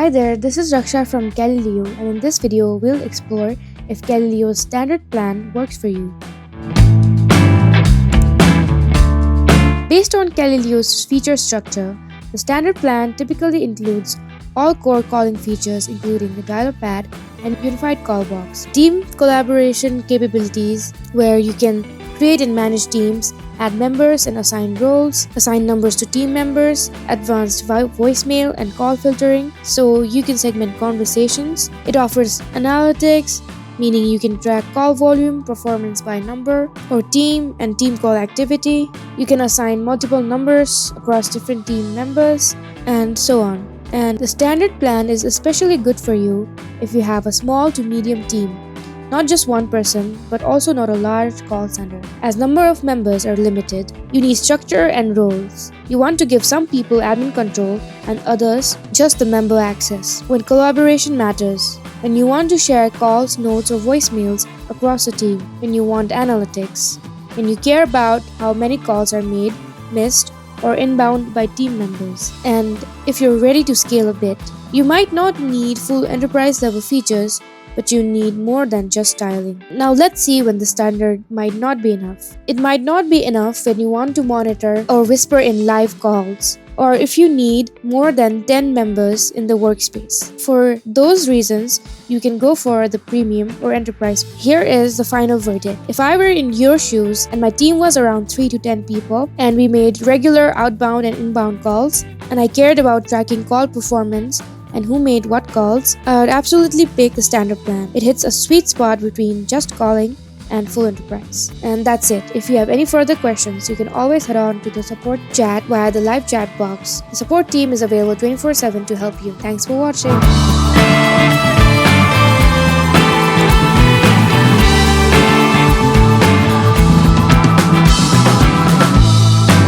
Hi there, this is Raksha from Calilio, and in this video, we'll explore if Calilio's standard plan works for you. Based on Calilio's feature structure, the standard plan typically includes all core calling features including the dialer pad and unified call box, team collaboration capabilities where you can create and manage teams, add members and assign roles, assign numbers to team members, advanced voicemail and call filtering so you can segment conversations. It offers analytics, meaning you can track call volume, performance by number or team, and team call activity. You can assign multiple numbers across different team members, and so on. And the standard plan is especially good for you if you have a small to medium team. Not just one person, but also not a large call center. As number of members are limited, you need structure and roles. You want to give some people admin control and others just the member access. When collaboration matters, when you want to share calls, notes, or voicemails across the team, when you want analytics, when you care about how many calls are made, missed, or inbound by team members. And if you're ready to scale a bit, you might not need full enterprise level features, but you need more than just dialing. Now let's see when the standard might not be enough. It might not be enough when you want to monitor or whisper in live calls, or if you need more than 10 members in the workspace. For those reasons, you can go for the premium or enterprise. Here is the final verdict. If I were in your shoes and my team was around 3 to 10 people and we made regular outbound and inbound calls, and I cared about tracking call performance and who made what calls, I would absolutely pick the standard plan. It hits a sweet spot between just calling and full enterprise. And that's it. If you have any further questions, you can always head on to the support chat via the live chat box. The support team is available 24/7 to help you. Thanks for watching.